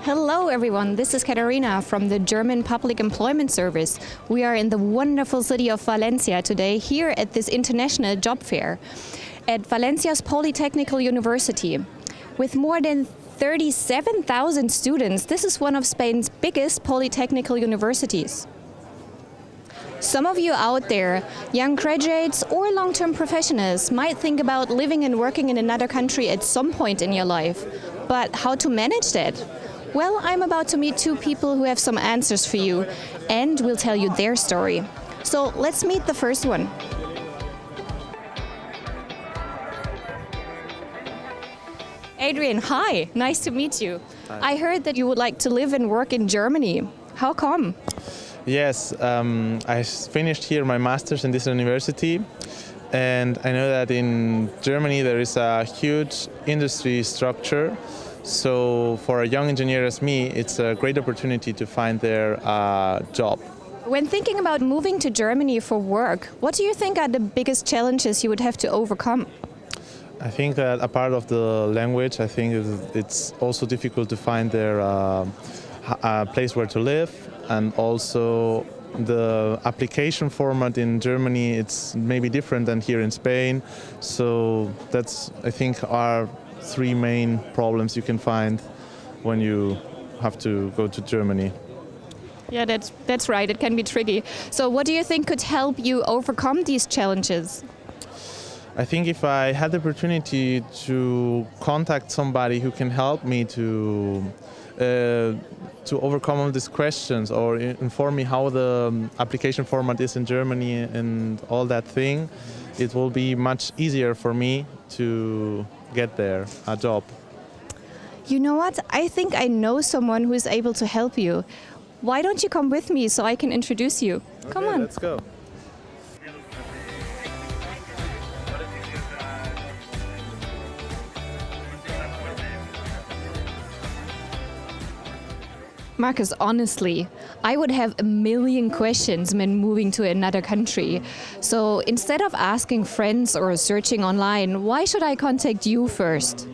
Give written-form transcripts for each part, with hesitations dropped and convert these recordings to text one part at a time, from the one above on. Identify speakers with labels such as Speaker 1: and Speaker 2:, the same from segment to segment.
Speaker 1: Hello everyone, this is Katharina from the German Public Employment Service. We are in the wonderful city of Valencia today, here at this international job fair at Valencia's Polytechnical University. With more than 37,000 students, this is one of Spain's biggest polytechnical universities. Some of you out there, young graduates or long-term professionals, might think about living and working in another country at some point in your life. But how to manage that? Well, I'm about to meet two people who have some answers for you and will tell you their story. So let's meet the first one. Adrian, hi, nice to meet you.
Speaker 2: Hi.
Speaker 1: I heard that you would like to live and work in Germany. How come?
Speaker 2: Yes, I finished here my master's in this university, and I know that in Germany there is a huge industry structure. So for a young engineer as me, it's a great opportunity to find their job.
Speaker 1: When thinking about moving to Germany for work, what do you think are the biggest challenges you would have to overcome?
Speaker 2: I think that a part of the language, I think it's also difficult to find their place where to live, and also the application format in Germany, it's maybe different than here in Spain. So that's, I think, are three main problems you can find when you have to go to Germany.
Speaker 1: Yeah, that's right. It can be tricky. So what do you think could help you overcome these challenges?
Speaker 2: I think if I had the opportunity to contact somebody who can help me to overcome all these questions or inform me how the application format is in Germany and all that thing, it will be much easier for me to get there, a job.
Speaker 1: You know what? I think I know someone who is able to help you. Why don't you come with me so I can introduce you? Come on.
Speaker 2: Let's go.
Speaker 1: Marcus, honestly, I would have a million questions when moving to another country. So instead of asking friends or searching online, why should I contact you first?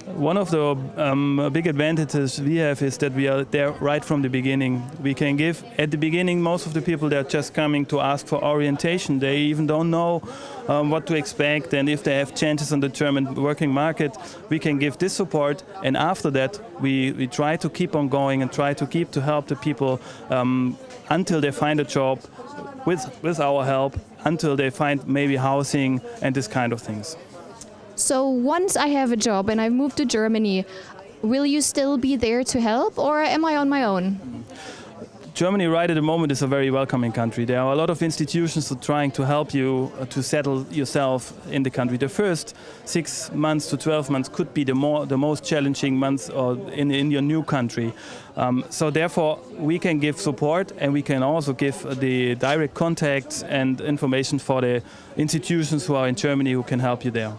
Speaker 3: One of the big advantages we have is that we are there right from the beginning. We can give, at the beginning, most of the people that are just coming to ask for orientation. They even don't know what to expect, and if they have chances on the German working market, we can give this support. And after that, we try to keep on going and try to help the people until they find a job with our help, until they find maybe housing and this kind of things.
Speaker 1: So once I have a job and I've moved to Germany, will you still be there to help, or am I on my own?
Speaker 3: Germany right at the moment is a very welcoming country. There are a lot of institutions trying to help you to settle yourself in the country. The first 6 months to 12 months could be the most challenging months in your new country. So therefore we can give support, and we can also give the direct contacts and information for the institutions who are in Germany who can help you there.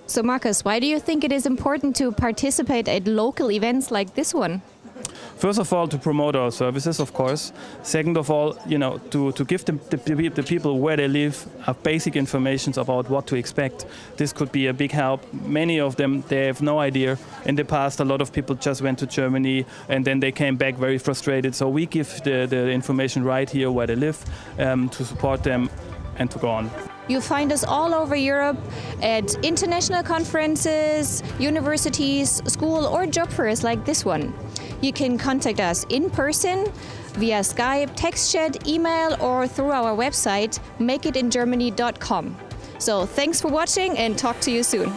Speaker 1: So Marcus, why do you think it is important to participate at local events like this one?
Speaker 3: First of all, to promote our services, of course. Second of all, to give the people where they live basic information about what to expect. This could be a big help. Many of them, they have no idea. In the past, a lot of people just went to Germany and then they came back very frustrated. So we give the information right here where they live to support them and to go on.
Speaker 1: You'll find us all over Europe at international conferences, universities, school or job fairs like this one. You can contact us in person, via Skype, text chat, email or through our website makeitingermany.com. So thanks for watching and talk to you soon.